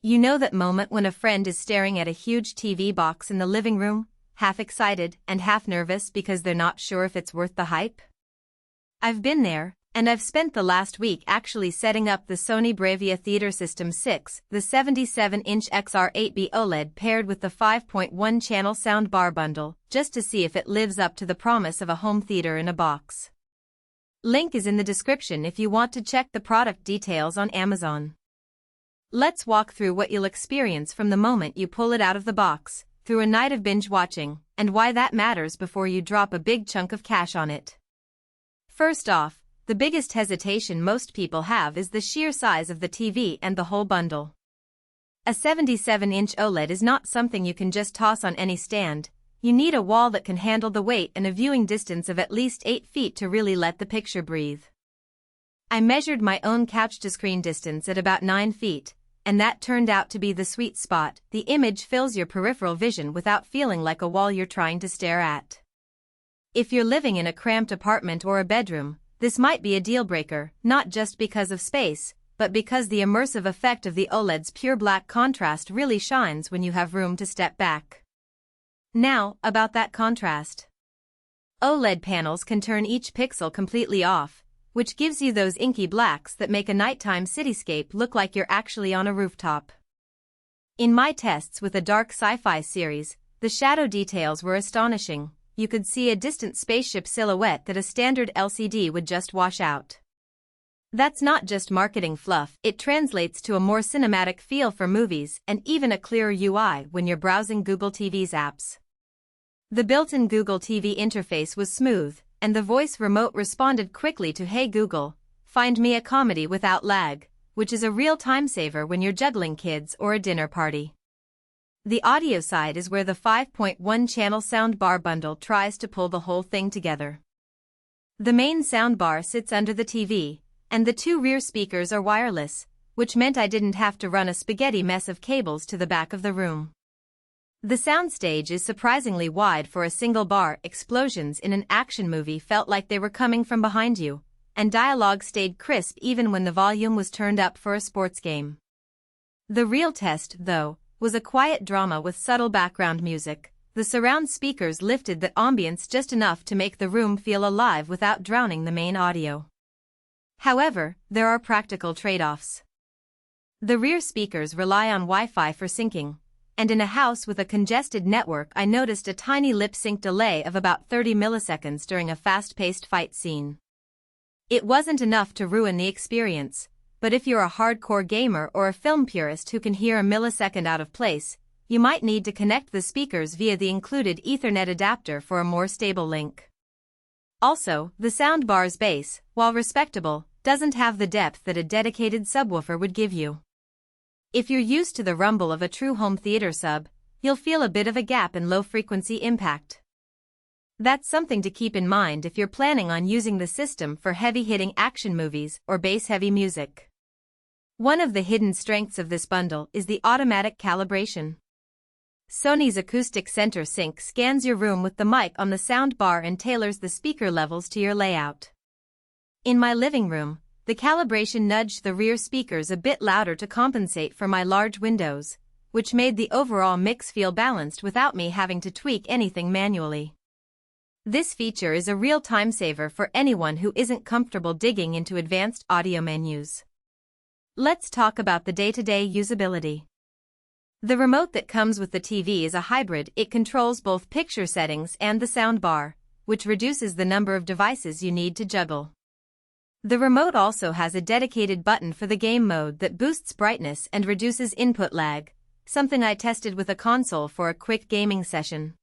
You know that moment when a friend is staring at a huge TV box in the living room, half excited and half nervous because they're not sure if it's worth the hype? I've been there, and I've spent the last week actually setting up the Sony BRAVIA Theater System 6, the 77-inch XR 8B OLED paired with the 5.1-channel soundbar bundle, just to see if it lives up to the promise of a home theater in a box. Link is in the description if you want to check the product details on Amazon. Let's walk through what you'll experience from the moment you pull it out of the box, through a night of binge watching, and why that matters before you drop a big chunk of cash on it. First off, the biggest hesitation most people have is the sheer size of the TV and the whole bundle. A 77-inch OLED is not something you can just toss on any stand. You need a wall that can handle the weight and a viewing distance of at least 8 feet to really let the picture breathe. I measured my own couch-to-screen distance at about 9 feet, and that turned out to be the sweet spot. The image fills your peripheral vision without feeling like a wall you're trying to stare at. If you're living in a cramped apartment or a bedroom, this might be a deal-breaker, not just because of space, but because the immersive effect of the OLED's pure black contrast really shines when you have room to step back. Now, about that contrast. OLED panels can turn each pixel completely off, which gives you those inky blacks that make a nighttime cityscape look like you're actually on a rooftop. In my tests with a dark sci-fi series, the shadow details were astonishing. You could see a distant spaceship silhouette that a standard LCD would just wash out. That's not just marketing fluff, it translates to a more cinematic feel for movies and even a clearer UI when you're browsing Google TV's apps. The built-in Google TV interface was smooth, and the voice remote responded quickly to "Hey Google, find me a comedy without lag," which is a real time saver when you're juggling kids or a dinner party. The audio side is where the 5.1-channel soundbar bundle tries to pull the whole thing together. The main soundbar sits under the TV, and the two rear speakers are wireless, which meant I didn't have to run a spaghetti mess of cables to the back of the room. The soundstage is surprisingly wide for a single bar. Explosions in an action movie felt like they were coming from behind you, and dialogue stayed crisp even when the volume was turned up for a sports game. The real test, though, was a quiet drama with subtle background music. The surround speakers lifted the ambience just enough to make the room feel alive without drowning the main audio. However, there are practical trade-offs. The rear speakers rely on Wi-Fi for syncing, and in a house with a congested network I noticed a tiny lip-sync delay of about 30 milliseconds during a fast-paced fight scene. It wasn't enough to ruin the experience, but if you're a hardcore gamer or a film purist who can hear a millisecond out of place, you might need to connect the speakers via the included Ethernet adapter for a more stable link. Also, the soundbar's bass, while respectable, doesn't have the depth that a dedicated subwoofer would give you. If you're used to the rumble of a true home theater sub, you'll feel a bit of a gap in low-frequency impact. That's something to keep in mind if you're planning on using the system for heavy-hitting action movies or bass-heavy music. One of the hidden strengths of this bundle is the automatic calibration. Sony's Acoustic Center Sync scans your room with the mic on the sound bar and tailors the speaker levels to your layout. In my living room, the calibration nudged the rear speakers a bit louder to compensate for my large windows, which made the overall mix feel balanced without me having to tweak anything manually. This feature is a real time saver for anyone who isn't comfortable digging into advanced audio menus. Let's talk about the day-to-day usability. The remote that comes with the TV is a hybrid. It controls both picture settings and the soundbar, which reduces the number of devices you need to juggle. The remote also has a dedicated button for the game mode that boosts brightness and reduces input lag, something I tested with a console for a quick gaming session.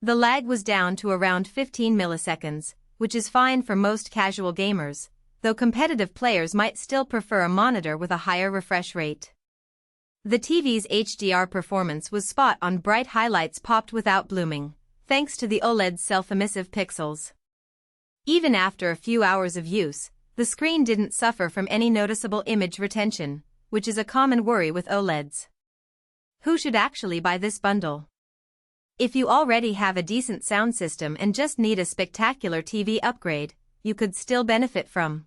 The lag was down to around 15 milliseconds, which is fine for most casual gamers, though competitive players might still prefer a monitor with a higher refresh rate. The TV's HDR performance was spot on. Bright highlights popped without blooming, thanks to the OLED's self-emissive pixels. Even after a few hours of use, the screen didn't suffer from any noticeable image retention, which is a common worry with OLEDs. Who should actually buy this bundle? If you already have a decent sound system and just need a spectacular TV upgrade, you could still benefit from